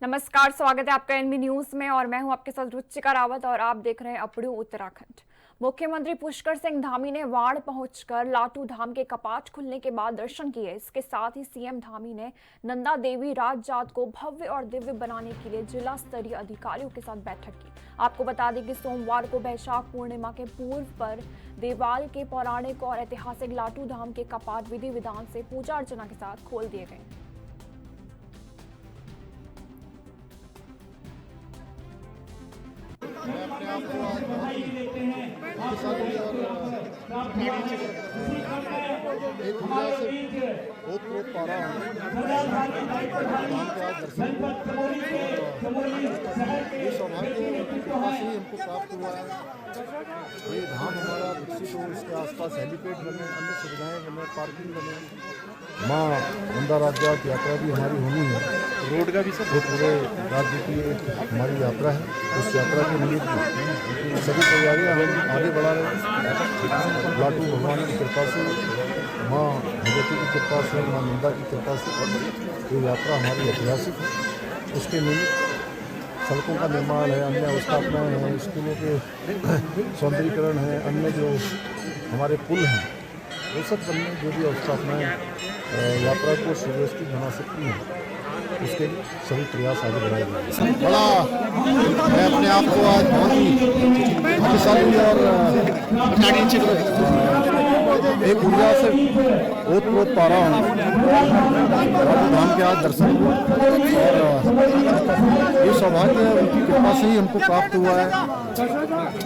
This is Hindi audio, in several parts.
नमस्कार, स्वागत है आपका एनबी न्यूज में और मैं हूं आपके साथ रुचिका रावत और आप देख रहे हैं अपड़ू उत्तराखंड। मुख्यमंत्री पुष्कर सिंह धामी ने वाड़ पहुंचकर लाटू धाम के कपाट खुलने के बाद दर्शन किए। इसके साथ ही सीएम धामी ने नंदा देवी राज जात को भव्य और दिव्य बनाने के लिए जिला स्तरीय अधिकारियों के साथ बैठक की। आपको बता दें कि सोमवार को वैशाख पूर्णिमा के पूर्व पर देवाल के पौराणिक और ऐतिहासिक लाटू धाम के कपाट विधि विधान से पूजा अर्चना के साथ खोल दिए गए। मैं अपने आप को आज एक ऊर्जा से ओत पा रहा हूँ। भगवान के आज दर्शन ये सौभाग्य से ही हमको प्राप्त हुआ है। ये धाम हमारा विकसित हो, इसके आसपास हेलीपैड बने, अन्य सुविधाएं बने, पार्किंग बने, माँ नंदा राज जात यात्रा भी हमारी होनी है। रोड का भी सब वो पूरे राज्य की हमारी यात्रा है। उस यात्रा के निमित्त सभी तैयारियां हम आगे बढ़ा रहे हैं। लाटू भगवान की कृपा से, माँ भगवती की कृपा से, माँ नंदा की कृपा से ये यात्रा हमारी ऐतिहासिक है। उसके निमित्त सड़कों का निर्माण है, अन्य अवस्थापनाएँ हैं, स्कूलों के सौंदर्यीकरण है, अन्य जो हमारे पुल हैं वो सब बनने जो भी अवस्थापनाएँ यात्रा को सुव्यवस्थित बना सकती हैं, उसके लिए सभी प्रयास आगे बढ़ाए गए। बड़ा मैं अपने आप को आज बहुत ही भाग्यशाली और एक ऊर्जा से ओत पा रहा हूँ। लाटू धाम के आज दर्शन और ये सौभाग्य उनकी कृपा से ही हमको प्राप्त हुआ है।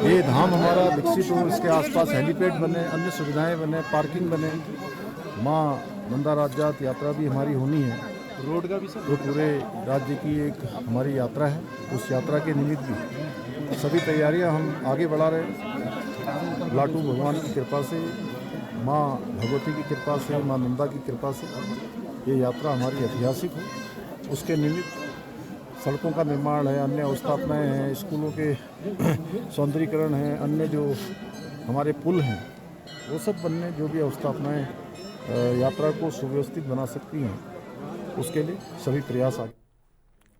ये धाम हमारा विकसित हो, इसके आसपास हेलीपैड बने, अन्य सुविधाएं बने, पार्किंग बने, माँ नंदा राज जात यात्रा भी हमारी होनी है। रोड का भी सब वो पूरे राज्य की एक हमारी यात्रा है। उस यात्रा के निमित्त भी सभी तैयारियां हम आगे बढ़ा रहे हैं। लाटू भगवान की कृपा से, माँ भगवती की कृपा से, माँ नंदा की कृपा से ये यात्रा हमारी ऐतिहासिक हो। उसके निमित्त सड़कों का निर्माण है, अन्य अवस्थापनाएँ हैं, स्कूलों के सौंदर्यीकरण हैं, अन्य जो हमारे पुल हैं वो सब बनने जो भी अवस्थापनाएँ यात्रा को सुव्यवस्थित बना सकती हैं, उसके लिए सभी प्रयास आगे।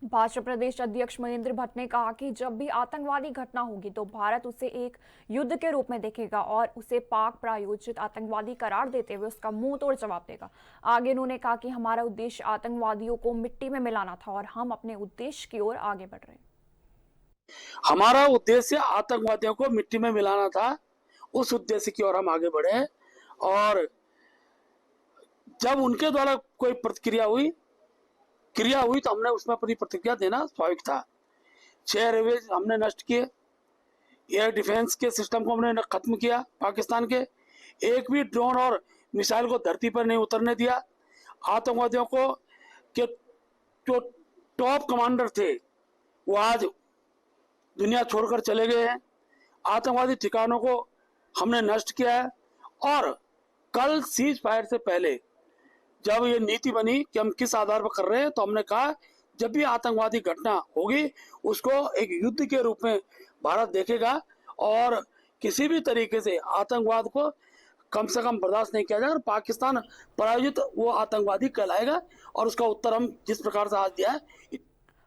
भाजपा प्रदेश अध्यक्ष महेंद्र भट्ट ने कहा कि जब भी आतंकवादी घटना होगी तो भारत उसे एक युद्ध के रूप में देखेगा और उसे पाक प्रायोजित आतंकवादी करार देते हुए उसका मुंह तोड़ जवाब देगा। आगे उन्होंने कहा कि हमारा उद्देश्य आतंकवादियों को मिट्टी में मिलाना था और हम अपने उद्देश्य की ओर आगे बढ़ रहे हैं। हमारा उद्देश्य आतंकवादियों को मिट्टी में मिलाना था, उस उद्देश्य की ओर हम आगे बढ़े। और जब उनके द्वारा कोई प्रतिक्रिया हुई तो हमने उसमें अपनी प्रतिक्रिया देना स्वाभाविक था। 6 रेलवेज हमने नष्ट किए, एयर डिफेंस के सिस्टम को हमने खत्म किया, पाकिस्तान के एक भी ड्रोन और मिसाइल को धरती पर नहीं उतरने दिया। आतंकवादियों को के जो टॉप कमांडर थे वो आज दुनिया छोड़कर चले गए हैं। आतंकवादी ठिकानों को हमने नष्ट किया है। और कल सीज फायर से पहले जब ये नीति बनी कि हम किस आधार पर कर रहे हैं, तो हमने कहा जब भी आतंकवादी घटना होगी उसको एक युद्ध के रूप में भारत देखेगा और किसी भी तरीके से आतंकवाद को कम से कम बर्दाश्त नहीं किया जाएगा। पाकिस्तान प्रायोजित वो आतंकवादी कहलाएगा और उसका उत्तर हम जिस प्रकार से आज दिया है।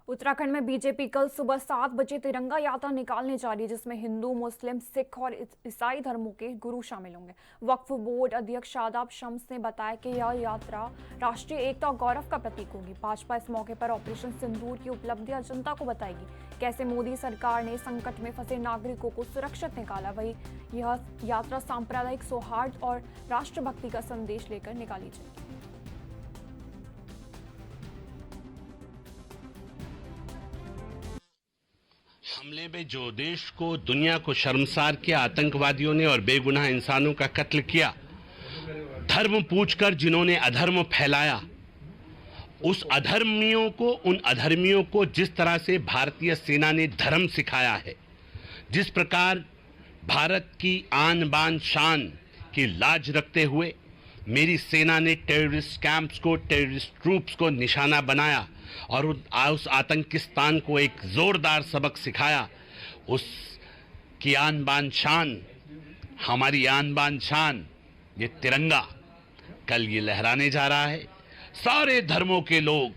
उत्तराखंड में बीजेपी कल सुबह 7 बजे तिरंगा यात्रा निकालने जा रही है, जिसमें हिंदू, मुस्लिम, सिख और ईसाई धर्मों के गुरु शामिल होंगे। वक्फ बोर्ड अध्यक्ष शादाब शम्स ने बताया कि यह यात्रा राष्ट्रीय एकता और गौरव का प्रतीक होगी। भाजपा इस मौके पर ऑपरेशन सिंदूर की उपलब्धियां जनता को बताएगी, कैसे मोदी सरकार ने संकट में फंसे नागरिकों को सुरक्षित निकाला। वही यह यात्रा सांप्रदायिक सौहार्द और राष्ट्रभक्ति का संदेश लेकर निकाली जाएगी। हमले में जो देश को, दुनिया को शर्मसार किया आतंकवादियों ने और बेगुनाह इंसानों का कत्ल किया, धर्म पूछकर जिन्होंने अधर्म फैलाया, उस उन अधर्मियों को जिस तरह से भारतीय सेना ने धर्म सिखाया है, जिस प्रकार भारत की आन बान शान की लाज रखते हुए मेरी सेना ने टेररिस्ट कैंप्स को, टेररिस्ट ट्रूप्स को निशाना बनाया और उस आतंकिस्तान को एक जोरदार सबक सिखाया। उस की आन बान शान, हमारी आन बान शान, ये तिरंगा कल ये लहराने जा रहा है। सारे धर्मों के लोग,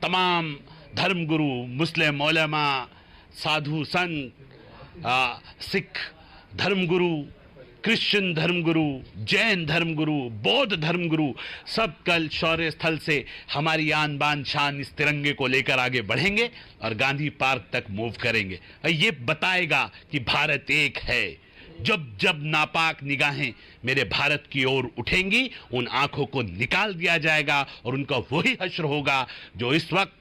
तमाम धर्मगुरु, मुस्लिम उलेमा, साधु संत, सिख धर्मगुरु, क्रिश्चियन धर्मगुरु, जैन धर्मगुरु, बौद्ध धर्मगुरु सब कल शौर्य स्थल से हमारी आन बान शान इस तिरंगे को लेकर आगे बढ़ेंगे और गांधी पार्क तक मूव करेंगे। ये बताएगा कि भारत एक है। जब जब नापाक निगाहें मेरे भारत की ओर उठेंगी, उन आंखों को निकाल दिया जाएगा और उनका वही हश्र होगा जो इस वक्त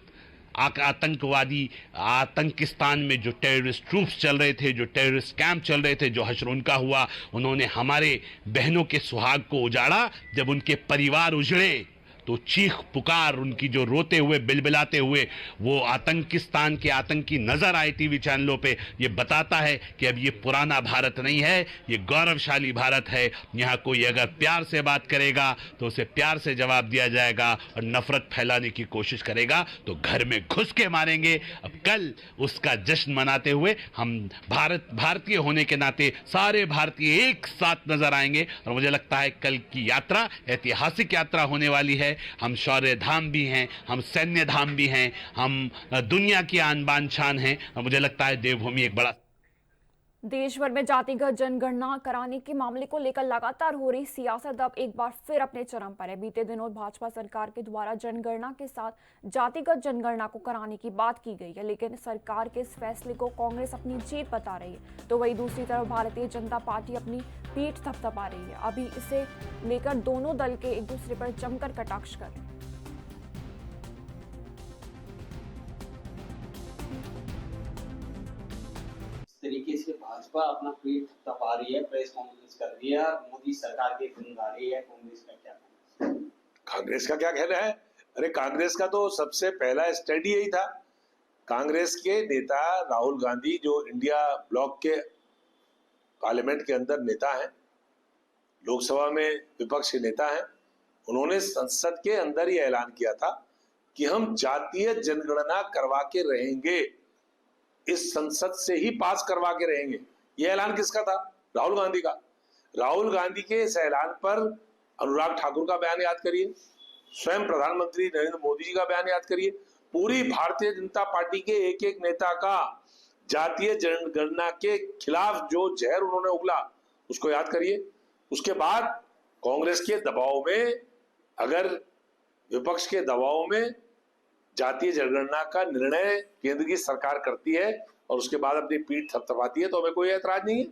आतंकवादी आतंकिस्तान में जो टेररिस्ट ट्रूप्स चल रहे थे, जो टेररिस्ट कैंप चल रहे थे, जो हश्र उनका हुआ। उन्होंने हमारे बहनों के सुहाग को उजाड़ा। जब उनके परिवार उजड़े तो चीख पुकार उनकी जो रोते हुए बिलबिलाते हुए वो आतंकिस्तान के आतंकी नजर आए टीवी चैनलों पे, ये बताता है कि अब ये पुराना भारत नहीं है, ये गौरवशाली भारत है। यहाँ कोई अगर प्यार से बात करेगा तो उसे प्यार से जवाब दिया जाएगा, और नफरत फैलाने की कोशिश करेगा तो घर में घुस के मारेंगे। अब कल उसका जश्न मनाते हुए हम भारतीय होने के नाते सारे भारतीय एक साथ नजर आएंगे, और मुझे लगता है कल की यात्रा ऐतिहासिक यात्रा होने वाली है। हम शौर्य धाम भी हैं, हम सैन्य धाम भी हैं, हम दुनिया की आन बान शान हैं, और मुझे लगता है देवभूमि एक बड़ा। देश भर में जातिगत जनगणना कराने के मामले को लेकर लगातार हो रही सियासत अब एक बार फिर अपने चरम पर है। बीते दिनों भाजपा सरकार के द्वारा जनगणना के साथ जातिगत जनगणना को कराने की बात की गई है, लेकिन सरकार के इस फैसले को कांग्रेस अपनी जीत बता रही है, तो वहीं दूसरी तरफ भारतीय जनता पार्टी अपनी पीठ थपथपा रही है। अभी इसे लेकर दोनों दल के एक दूसरे पर जमकर कटाक्ष कर रहे हैं। तरीके से भाजपा अपना पीठ थपथपा रही है, प्रेस कॉन्फ्रेंस कर रही है, मोदी सरकार के गुण गा रही है। कांग्रेस का क्या कहना है? कांग्रेस का क्या कहना है? अरे कांग्रेस का तो सबसे पहला स्टैंड यही था। कांग्रेस के नेता राहुल गांधी जो इंडिया ब्लॉक के पार्लियामेंट के अंदर नेता हैं, लोकसभा में विपक्ष के नेता हैं, उन्होंने संसद के अंदर ही ऐलान किया था कि हम जातीय जनगणना करवा के रहेंगे, इस संसद से ही पास करवा के रहेंगे। यह ऐलान किसका था? राहुल गांधी का। राहुल गांधी के इस ऐलान पर अनुराग ठाकुर का बयान याद करिए, स्वयं प्रधानमंत्री नरेंद्र मोदी जी का बयान याद करिए, पूरी भारतीय जनता पार्टी के एक एक नेता का जातीय जनगणना के खिलाफ जो जहर उन्होंने उगला उसको याद करिए। उसके बाद कांग्रेस के दबाव में, अगर विपक्ष के दबाव में जातीय जनगणना का निर्णय केंद्र की सरकार करती है और उसके बाद अपनी पीठ थपथपाती है, तो हमें कोई ऐतराज नहीं है।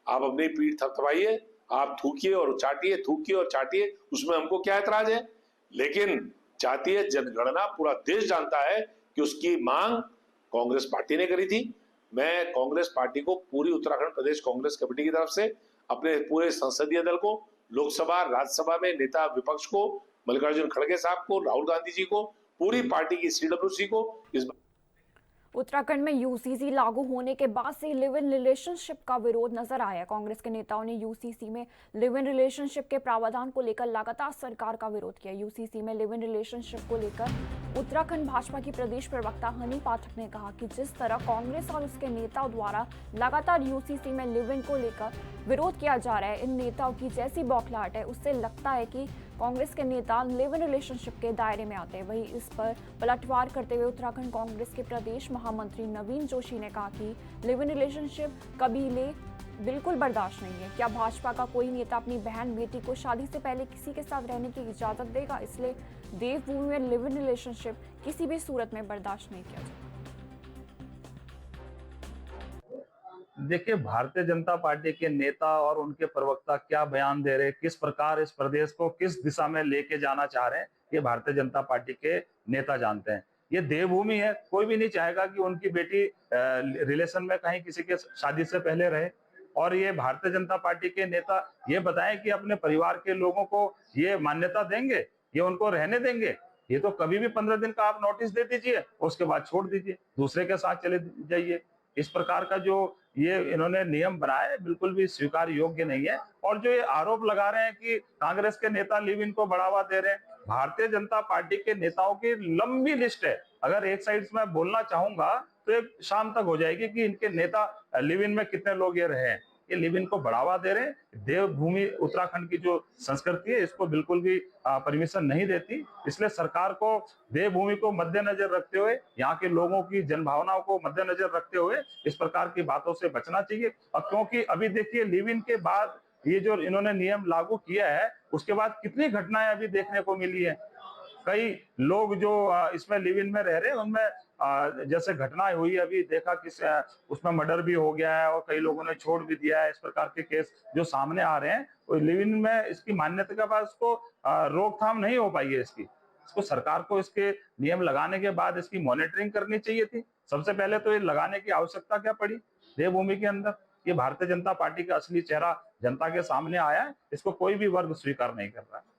आप अपनी पीठ थपथपाइए, आप थूकिए और चाटिए, थूकिए और चाटिए, उसमें हमको क्या ऐतराज है। लेकिन जातीय जनगणना पूरा देश जानता है कि उसकी मांग कांग्रेस पार्टी ने करी थी। मैं कांग्रेस पार्टी को, पूरी उत्तराखंड प्रदेश कांग्रेस कमेटी की तरफ से, अपने पूरे संसदीय दल को, लोकसभा राज्यसभा में नेता विपक्ष को, मल्लिकार्जुन खड़गे साहब को, राहुल गांधी जी को, पूरी पार्टी की सीडब्ल्यूसी को इस उत्तराखंड में यूसीसी लागू होने के बाद से लिव इन रिलेशनशिप का विरोध नजर आया। कांग्रेस के नेताओं ने यूसीसी में लिव इन रिलेशनशिप के प्रावधान को लेकर लगातार सरकार का विरोध किया। यूसीसी में लिव इन रिलेशनशिप को लेकर उत्तराखंड भाजपा की प्रदेश प्रवक्ता हनी पाठक ने कहा कि जिस तरह कांग्रेस और उसके नेताओं द्वारा लगातार यूसीसी में लिव इन को लेकर विरोध किया जा रहा है, इन नेताओं की जैसी बौखलाहट है, उससे लगता है कि कांग्रेस के नेता लिव इन रिलेशनशिप के दायरे में आते हैं। वहीं इस पर पलटवार करते हुए उत्तराखंड कांग्रेस के प्रदेश महामंत्री नवीन जोशी ने कहा कि लिव इन रिलेशनशिप कबीले बिल्कुल बर्दाश्त नहीं है। क्या भाजपा का कोई नेता अपनी बहन बेटी को शादी से पहले किसी के साथ रहने की इजाजत देगा? इसलिए देवभूमि में लिव इन रिलेशनशिप किसी भी सूरत में बर्दाश्त नहीं किया जाएगा। देखिए, भारतीय जनता पार्टी के नेता और उनके प्रवक्ता क्या बयान दे रहे हैं, किस प्रकार इस प्रदेश को किस दिशा में लेके जाना चाह रहे हैं, ये भारतीय जनता पार्टी के नेता जानते हैं। ये देवभूमि है, कोई भी नहीं चाहेगा कि उनकी बेटी रिलेशन में कहीं किसी के शादी से पहले रहे। और ये भारतीय जनता पार्टी के नेता ये बताएं कि अपने परिवार के लोगों को ये मान्यता देंगे, ये उनको रहने देंगे। ये तो कभी भी 15 दिन का आप नोटिस दे दीजिए, उसके बाद छोड़ दीजिए, दूसरे के साथ चले जाइए। इस प्रकार का जो ये इन्होंने नियम बनाया है बिल्कुल भी स्वीकार योग्य नहीं है। और जो ये आरोप लगा रहे हैं कि कांग्रेस के नेता लिव इन को बढ़ावा दे रहे हैं, भारतीय जनता पार्टी के नेताओं की लंबी लिस्ट है। अगर एक साइड से मैं बोलना चाहूंगा तो एक शाम तक हो जाएगी कि इनके नेता लिव इन में कितने लोग ये रहे हैं। ये लिव इन को बढ़ावा दे रहे हैं। देवभूमि उत्तराखंड की जो संस्कृति है इसको बिल्कुल भी परमिशन नहीं देती। इसलिए सरकार को देवभूमि को मद्देनजर रखते हुए, यहाँ के लोगों की जनभावनाओं को मद्देनजर रखते हुए इस प्रकार की बातों से बचना चाहिए। और क्योंकि अभी देखिए लिव इन के बाद ये जो इन्होंने नियम लागू किया है उसके बाद कितनी घटनाएं अभी देखने को मिली है। कई लोग जो इसमें लिव इन में रह रहे हैं उनमें जैसे घटनाएं हुई अभी देखा कि उसमें मर्डर भी हो गया है और कई लोगों ने छोड़ भी दिया है। इस प्रकार के केस जो सामने आ रहे हैं, लिव इन में इसकी मान्यता के बाद उसको रोकथाम नहीं हो पाई है। इसको सरकार को इसके नियम लगाने के बाद इसकी मॉनिटरिंग करनी चाहिए थी। सबसे पहले तो ये लगाने की आवश्यकता क्या पड़ी देवभूमि के अंदर। ये भारतीय जनता पार्टी का असली चेहरा जनता के सामने आया है, इसको कोई भी वर्ग स्वीकार नहीं कर रहा है।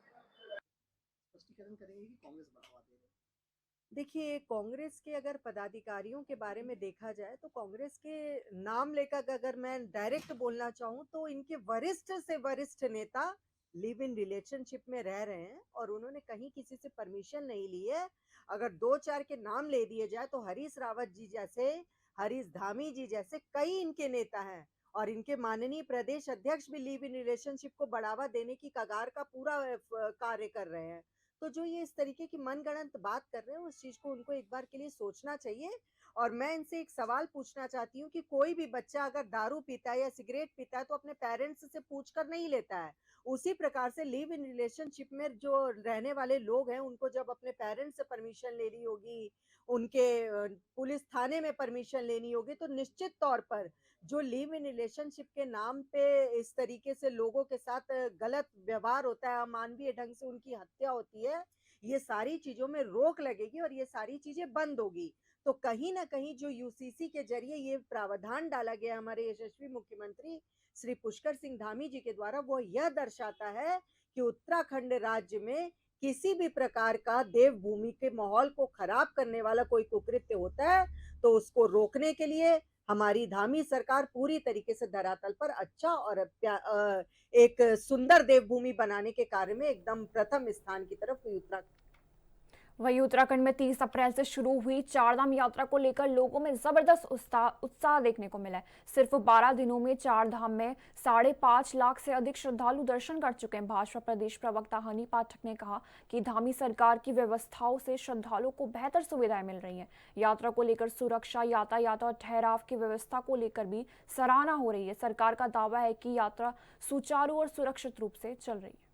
देखिए, कांग्रेस के अगर पदाधिकारियों के बारे में देखा जाए तो कांग्रेस के नाम लेकर अगर मैं डायरेक्ट बोलना चाहूँ तो इनके वरिष्ठ से वरिष्ठ नेता लिव इन रिलेशनशिप में रह रहे हैं और उन्होंने कहीं किसी से परमिशन नहीं ली है। अगर 2-4 के नाम ले दिए जाए तो हरीश रावत जी जैसे, हरीश धामी जी जैसे कई इनके नेता हैं और इनके माननीय प्रदेश अध्यक्ष भी लिव इन रिलेशनशिप को बढ़ावा देने की कगार का पूरा कार्य कर रहे हैं। तो जो ये इस तरीके की मनगढ़ंत बात कर रहे हैं उस चीज को उनको एक बार के लिए सोचना चाहिए। और मैं इनसे एक सवाल पूछना चाहती हूँ कि कोई भी बच्चा अगर दारू पीता है या सिगरेट पीता है तो अपने पेरेंट्स से पूछकर नहीं लेता है। उसी प्रकार से लिव इन रिलेशनशिप में जो रहने वाले लोग हैं उनको जब अपने पेरेंट्स से परमिशन लेनी होगी, उनके पुलिस थाने में परमिशन लेनी होगी, तो निश्चित तौर पर जो लिव इन रिलेशनशिप के नाम पे इस तरीके से लोगों के साथ गलत व्यवहार होता है, अमानवीय ढंग से उनकी हत्या होती है, ये सारी चीजों में रोक लगेगी और ये सारी चीजें बंद होगी। तो कहीं ना कहीं जो यूसीसी के जरिए ये प्रावधान डाला गया हमारे यशस्वी मुख्यमंत्री श्री पुष्कर सिंह धामी जी के द्वारा, वो यह दर्शाता है कि उत्तराखंड राज्य में किसी भी प्रकार का देवभूमि के माहौल को खराब करने वाला कोई कुकृत्य होता है तो उसको रोकने के लिए हमारी धामी सरकार पूरी तरीके से धरातल पर अच्छा और एक सुंदर देवभूमि बनाने के कार्य में एकदम प्रथम स्थान की तरफ उत्तराखंड। वहीं उत्तराखंड में 30 अप्रैल से शुरू हुई चारधाम यात्रा को लेकर लोगों में जबरदस्त उत्साह देखने को मिला है। सिर्फ 12 दिनों में चारधाम में 5.5 लाख से अधिक श्रद्धालु दर्शन कर चुके हैं। भाजपा प्रदेश प्रवक्ता हनी पाठक ने कहा कि धामी सरकार की व्यवस्थाओं से श्रद्धालुओं को बेहतर सुविधाएं मिल रही हैं। यात्रा को लेकर सुरक्षा, यातायात और ठहराव की व्यवस्था को लेकर भी सराहना हो रही है। सरकार का दावा है कि यात्रा सुचारू और सुरक्षित रूप से चल रही है।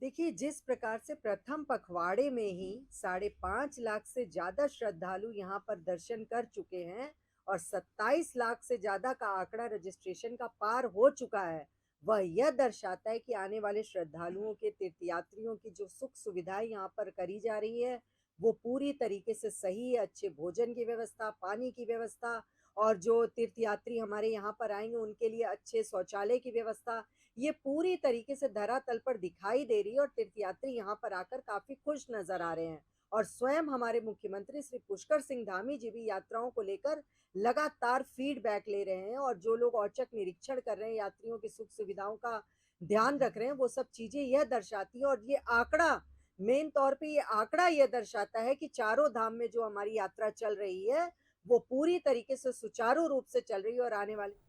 देखिए, जिस प्रकार से प्रथम पखवाड़े में ही 5.5 लाख से ज्यादा श्रद्धालु यहाँ पर दर्शन कर चुके हैं और 27 लाख से ज्यादा का आंकड़ा रजिस्ट्रेशन का पार हो चुका है, वह यह दर्शाता है कि आने वाले श्रद्धालुओं के, तीर्थयात्रियों की जो सुख सुविधाएं यहाँ पर करी जा रही है वो पूरी तरीके से सही है। अच्छे भोजन की व्यवस्था, पानी की व्यवस्था और जो तीर्थयात्री हमारे यहाँ पर आएंगे उनके लिए अच्छे शौचालय की व्यवस्था, ये पूरी तरीके से धरातल पर दिखाई दे रही है और तीर्थयात्री यहाँ पर आकर काफी खुश नजर आ रहे हैं। और स्वयं हमारे मुख्यमंत्री श्री पुष्कर सिंह धामी जी भी यात्राओं को लेकर लगातार फीडबैक ले रहे हैं और जो लोग औचक निरीक्षण कर रहे हैं, यात्रियों की सुख सुविधाओं का ध्यान रख रहे हैं, वो सब चीजें यह दर्शाती है। और ये आंकड़ा, मेन तौर पे ये आंकड़ा यह दर्शाता है कि चारों धाम में जो हमारी यात्रा चल रही है वो पूरी तरीके से सुचारू रूप से चल रही है। और आने वाले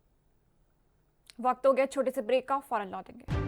वक्त हो गया छोटे से ब्रेक का, फौरन लौटेंगे।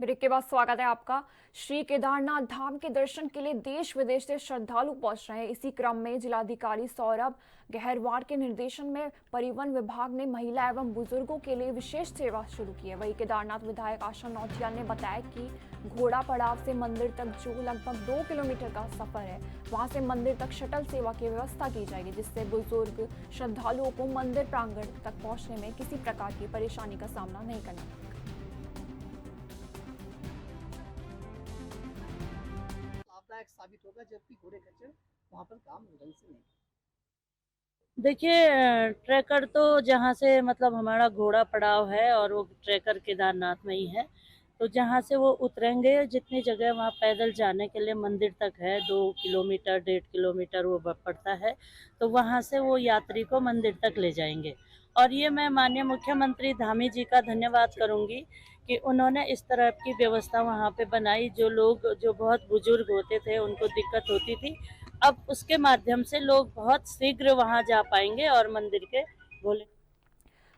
ब्रेक के बाद स्वागत है आपका। श्री केदारनाथ धाम के दर्शन के लिए देश विदेश से श्रद्धालु पहुंच रहे हैं। इसी क्रम में जिलाधिकारी सौरभ गहरवार के निर्देशन में परिवहन विभाग ने महिला एवं बुजुर्गों के लिए विशेष सेवा शुरू की है। वहीं केदारनाथ विधायक आशा नौटियाल ने बताया कि घोड़ा पड़ाव से मंदिर तक जो लगभग 2 किलोमीटर का सफर है, वहां से मंदिर तक शटल सेवा की व्यवस्था की जाएगी, जिससे बुजुर्ग श्रद्धालुओं को मंदिर प्रांगण तक पहुंचने में किसी प्रकार की परेशानी का सामना नहीं करना पड़ेगा। साबित होगा, जबकि घोड़े खच्चर वहाँ पर काम ढंग से नहीं। देखिए, ट्रैकर तो जहाँ से मतलब हमारा घोड़ा पड़ाव है और वो ट्रैकर केदारनाथ में ही है, तो जहाँ से वो उतरेंगे, जितनी जगह वहाँ पैदल जाने के लिए मंदिर तक है, 2 किलोमीटर 1.5 किलोमीटर वो पड़ता है, तो वहाँ से वो यात्री को मंदिर तक ले जाएंगे। और ये मैं माननीय मुख्यमंत्री धामी जी का धन्यवाद करूंगी कि उन्होंने इस तरह की व्यवस्था वहाँ पे बनाई। जो लोग जो बहुत बुजुर्ग होते थे उनको दिक्कत होती थी, अब उसके माध्यम से लोग बहुत शीघ्र वहाँ जा पाएंगे और मंदिर के भोले।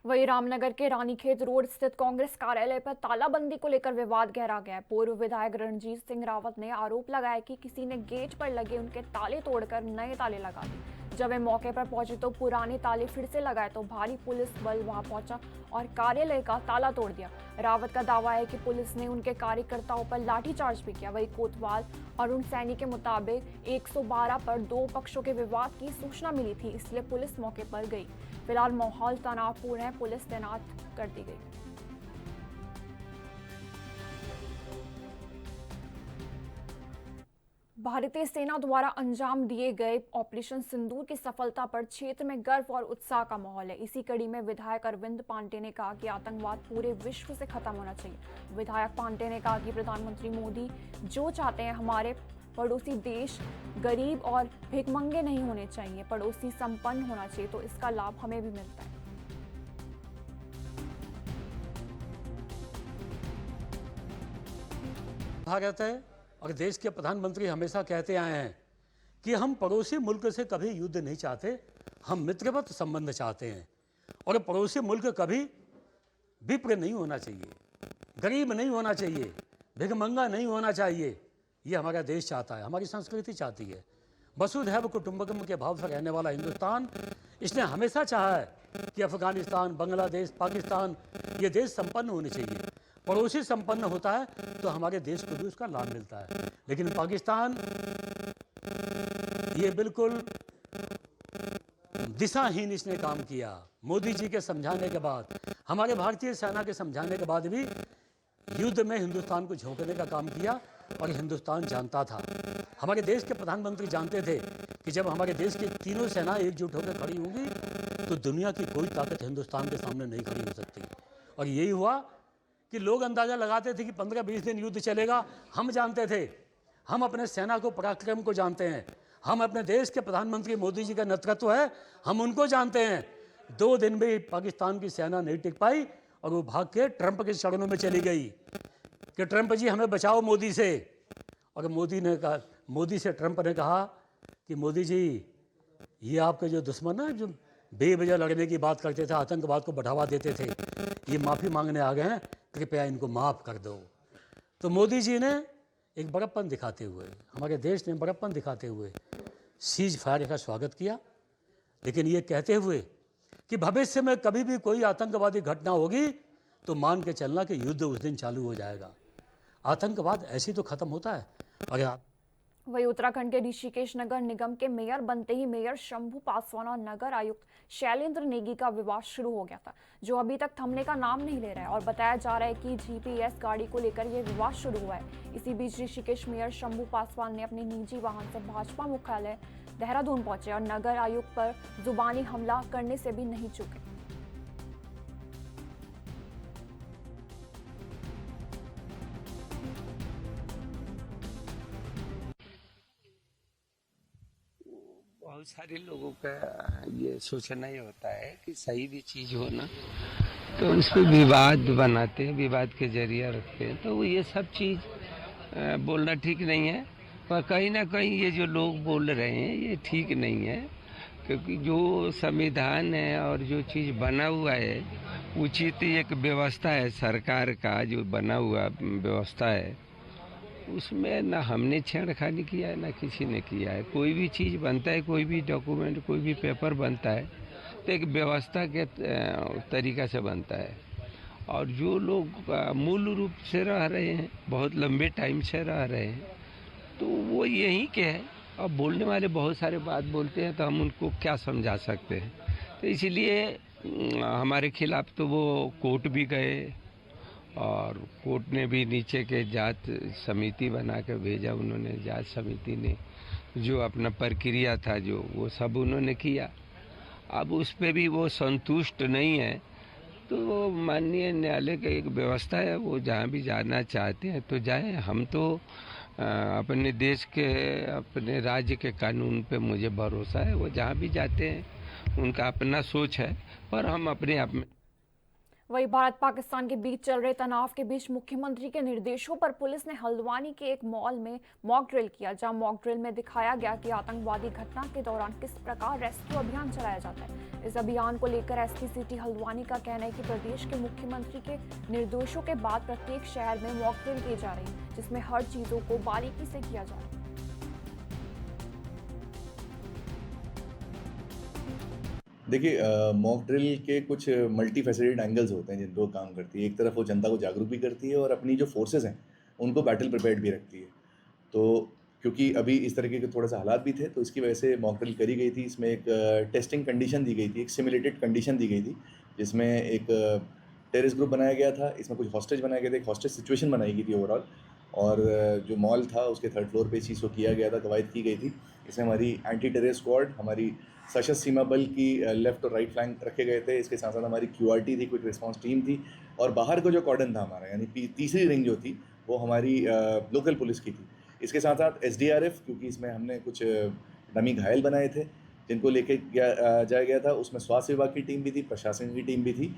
वहीं रामनगर के रानीखेत रोड स्थित कांग्रेस कार्यालय पर तालाबंदी को लेकर विवाद गहरा गया। पूर्व विधायक रणजीत सिंह रावत ने आरोप लगाया कि किसी ने गेट पर लगे उनके ताले तोड़कर नए ताले लगा दिए। जब वे मौके पर पहुंचे तो पुराने ताले फिर से लगाए तो भारी पुलिस बल वहां पहुंचा और कार्यालय का ताला तोड़ दिया। रावत का दावा है कि पुलिस ने उनके कार्यकर्ताओं पर लाठीचार्ज भी किया। वहीं कोतवाल अरुण सैनी के मुताबिक 112 पर दो पक्षों के विवाद की सूचना मिली थी, इसलिए पुलिस मौके पर गई। फिलहाल माहौल तनावपूर्ण है, पुलिस तैनात कर दी गई। भारतीय सेना द्वारा अंजाम दिए गए ऑपरेशन सिंदूर की सफलता पर क्षेत्र में गर्व और उत्साह का माहौल है। इसी कड़ी में विधायक अरविंद पांडे ने कहा कि आतंकवाद पूरे विश्व से खत्म होना चाहिए। विधायक पांडे ने कहा कि प्रधानमंत्री मोदी जो चाहते हैं हमारे पड़ोसी देश गरीब और भिखमंगे नहीं होने चाहिए, पड़ोसी संपन्न होना चाहिए, तो इसका लाभ हमें भी मिलता है। भारत है और देश के प्रधानमंत्री हमेशा कहते आए हैं कि हम पड़ोसी मुल्क से कभी युद्ध नहीं चाहते, हम मित्रवत संबंध चाहते हैं। और पड़ोसी मुल्क कभी विप्र नहीं होना चाहिए, गरीब नहीं होना चाहिए, भिखमंगा नहीं होना चाहिए। ये हमारा देश चाहता है, हमारी संस्कृति चाहती है। वसुधैव कुटुंबकम के भाव से रहने वाला हिंदुस्तान, इसने हमेशा चाहा है कि अफगानिस्तान, बांग्लादेश, पाकिस्तान ये देश संपन्न होने चाहिए। पड़ोसी संपन्न होता है तो हमारे देश को भी उसका लाभ मिलता है। लेकिन पाकिस्तान ये बिल्कुल दिशाहीन इसने काम किया। मोदी जी के समझाने के बाद, हमारे भारतीय सेना के समझाने के बाद भी युद्ध में हिंदुस्तान को झोंकने का काम किया। और हिंदुस्तान जानता था, हमारे देश के प्रधानमंत्री जानते थे कि जब हमारे देश की तीनों सेना एकजुट होकर खड़ी होंगी तो दुनिया की कोई ताकत हिंदुस्तान के सामने नहीं खड़ी हो सकती। और यही हुआ कि लोग अंदाज़ा लगाते थे कि 15-20 दिन युद्ध चलेगा। हम जानते थे, हम अपने सेना को, पराक्रम को जानते हैं, हम अपने देश के प्रधानमंत्री मोदी जी का नेतृत्व है, हम उनको जानते हैं। 2 दिन में पाकिस्तान की सेना नहीं टिक पाई और वो भाग के ट्रंप के चरणों में चली गई कि ट्रंप जी हमें बचाओ मोदी से। और मोदी से ट्रंप ने कहा कि मोदी जी ये आपके जो दुश्मन है, जो बेवजह लड़ने की बात करते थे, आतंकवाद को बढ़ावा देते थे, ये माफ़ी मांगने आ गए हैं, कृपया इनको माफ़ कर दो। तो मोदी जी ने एक बड़प्पन दिखाते हुए, हमारे देश ने बड़प्पन दिखाते हुए सीज फायर का स्वागत किया। लेकिन ये कहते हुए कि भविष्य में कभी भी कोई आतंकवादी घटना होगी तो मान के चलना कि युद्ध उस दिन चालू हो जाएगा। आतंकवाद ऐसे तो खत्म होता है। और वही उत्तराखंड के ऋषिकेश नगर निगम के मेयर बनते ही मेयर शंभू पासवान और नगर आयुक्त शैलेंद्र नेगी का विवाद शुरू हो गया था, जो अभी तक थमने का नाम नहीं ले रहा है। और बताया जा रहा है कि जीपीएस गाड़ी को लेकर यह विवाद शुरू हुआ है। इसी बीच ऋषिकेश मेयर शंभू पासवान ने अपने निजी वाहन से भाजपा मुख्यालय देहरादून पहुंचे और नगर आयुक्त पर जुबानी हमला करने से भी नहीं चूके। बहुत सारे लोगों का ये सोचना ही होता है कि सही भी चीज हो ना तो उस पर विवाद बनाते हैं, विवाद के जरिए रखते हैं। तो ये सब चीज बोलना ठीक नहीं है। पर कहीं ना कहीं ये जो लोग बोल रहे हैं ये ठीक नहीं है, क्योंकि जो संविधान है और जो चीज़ बना हुआ है, उचित एक व्यवस्था है सरकार का, जो बना हुआ व्यवस्था है उसमें ना हमने छेड़खानी किया है ना किसी ने किया है। कोई भी चीज़ बनता है, कोई भी डॉक्यूमेंट, कोई भी पेपर बनता है तो एक व्यवस्था के तरीक़ा से बनता है। और जो लोग मूल रूप से रह रहे हैं, बहुत लंबे टाइम से रह रहे हैं, तो वो यहीं के हैं। अब बोलने वाले बहुत सारे बात बोलते हैं तो हम उनको क्या समझा सकते हैं। तो इसलिए हमारे खिलाफ तो वो कोर्ट भी गए और कोर्ट ने भी नीचे के जांच समिति बना कर भेजा। उन्होंने जांच समिति ने जो अपना प्रक्रिया था जो वो सब उन्होंने किया। अब उस पर भी वो संतुष्ट नहीं है तो माननीय न्यायालय की एक व्यवस्था है, वो जहाँ भी जाना चाहते हैं तो जाएं। हम तो अपने देश के, अपने राज्य के कानून पे मुझे भरोसा है। वो जहाँ भी जाते हैं उनका अपना सोच है, और हम अपने आप में वही भारत पाकिस्तान के बीच चल रहे तनाव के बीच मुख्यमंत्री के निर्देशों पर पुलिस ने हल्द्वानी के एक मॉल में मॉक ड्रिल किया, जहां मॉक ड्रिल में दिखाया गया कि आतंकवादी घटना के दौरान किस प्रकार रेस्क्यू अभियान चलाया जाता है। इस अभियान को लेकर एसपी सिटी हल्द्वानी का कहना है कि प्रदेश के मुख्यमंत्री के निर्देशों के बाद प्रत्येक शहर में मॉक ड्रिल की जा रही है, जिसमें हर चीजों को बारीकी से किया जा रहा है। देखिए, मॉक ड्रिल के कुछ मल्टी फैसेटेड एंगल्स होते हैं जिनको काम करती है। एक तरफ वो जनता को जागरूक भी करती है और अपनी जो फोर्सेस हैं उनको बैटल प्रिपेयर्ड भी रखती है। तो क्योंकि अभी इस तरीके के थोड़ा सा हालात भी थे, तो इसकी वजह से मॉक ड्रिल करी गई थी। इसमें एक टेस्टिंग कंडीशन दी गई थी, एक सिमुलेटेड कंडीशन दी गई थी, जिसमें एक टेररिस्ट ग्रुप बनाया गया था। इसमें कुछ हॉस्टेज बनाए गए थे, एक हॉस्टेज सिचुएशन बनाई गई थी ओवरऑल। और जो मॉल था उसके 3rd फ्लोर पे इस चीज़ को किया गया था, कवायद की गई थी। इसमें हमारी एंटी टेरर स्क्वाड, हमारी सशस्त्र सीमा बल की लेफ्ट और राइट फ्लैंक रखे गए थे। इसके साथ साथ हमारी QRT थी, क्विक रिस्पांस टीम थी। और बाहर का जो कॉर्डन था हमारा, यानी तीसरी रिंग जो थी, वो हमारी लोकल पुलिस की थी। इसके साथ साथ SDRF, क्योंकि इसमें हमने कुछ डमी घायल बनाए थे जिनको लेके जाया गया था। उसमें स्वास्थ्य विभाग की टीम भी थी, प्रशासन की टीम भी थी।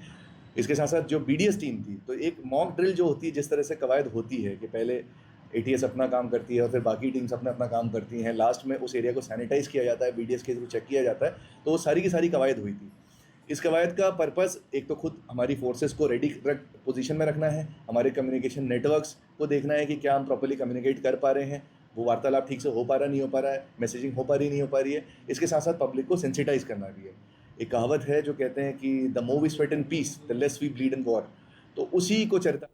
इसके साथ साथ जो BDS टीम थी, तो एक मॉक ड्रिल जो होती है, जिस तरह से कवायद होती है कि पहले ATS अपना काम करती है और फिर बाकी टीम्स अपना काम करती हैं, लास्ट में उस एरिया को सैनिटाइज़ किया जाता है, BDS के थ्रू चेक किया जाता है, तो वो सारी की सारी कवायद हुई थी। इस कवायद का पर्पस एक तो खुद हमारी फोर्सेस को रेडी पोजीशन में रखना है, हमारे कम्युनिकेशन नेटवर्क्स को देखना है कि क्या हम प्रॉपर्ली कम्युनिकेट कर पा रहे हैं, वो वार्तालाप ठीक से हो पा रहा नहीं हो पा रहा है, मैसेजिंग हो पा रही नहीं हो पा रही है। इसके साथ साथ पब्लिक को सेंसिटाइज करना भी है। एक कहावत है जो कहते हैं कि the more we sweat in peace the less we bleed in war, तो उसी को चर्चा।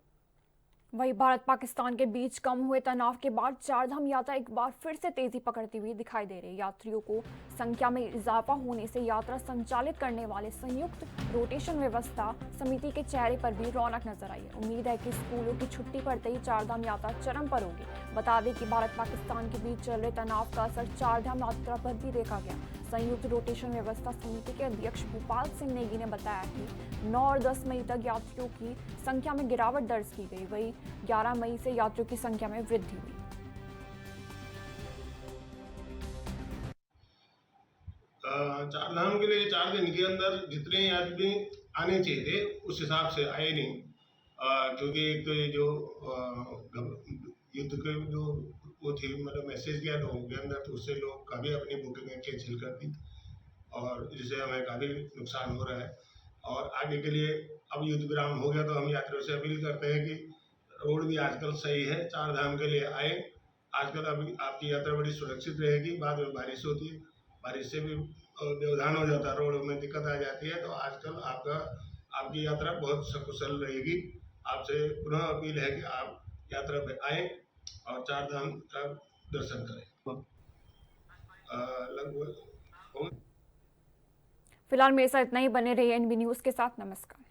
वही भारत पाकिस्तान के बीच कम हुए तनाव के बाद चारधाम यात्रा एक बार फिर से तेजी पकड़ती हुई दिखाई दे रही है। यात्रियों को संख्या में इजाफा होने से यात्रा संचालित करने वाले संयुक्त रोटेशन व्यवस्था समिति के चेहरे पर भी रौनक नजर आई है। उम्मीद है कि स्कूलों की छुट्टी पड़ते ही चारधाम यात्रा चरम पर होगी। बता दें कि भारत पाकिस्तान के बीच चल रहे तनाव का असर चारधाम यात्रा पर भी देखा गया। संयुक्त रोटेशन व्यवस्था समिति के अध्यक्ष भूपाल सिंह नेगी ने बताया कि 9 और 10 मई तक यात्रियों की संख्या में गिरावट दर्ज की गई। वहीं 11 मई से यात्रियों की संख्या में वृद्धि हुई। चारधाम के लिए 4 दिन के अंदर जितने आदमी आने चाहिए थे उस हिसाब से आए नहीं, क्योंकि एक जो युद्ध के जो वो थी, मतलब मैसेज गया लोगों के अंदर, तो उससे लोग काफ़ी अपनी बुकिंग कैंसिल कर दी और जिससे हमें काफ़ी नुकसान हो रहा है। और आगे के लिए अब युद्ध विराम हो गया तो हम यात्रियों से अपील करते हैं कि रोड भी आजकल सही है, चारधाम के लिए आए। आजकल अभी आपकी यात्रा बड़ी सुरक्षित रहेगी। बाद में बारिश होती है, बारिश से भी व्यवधान हो जाता है, रोड में दिक्कत आ जाती है। तो आजकल आपकी यात्रा बहुत सकुशल रहेगी। आपसे पुनः अपील है कि आप यात्रा पे आए और चारधाम का दर्शन करें। लगभग फिलहाल मेरे साथ इतना ही। बने रहिए NB न्यूज़ के साथ। नमस्कार।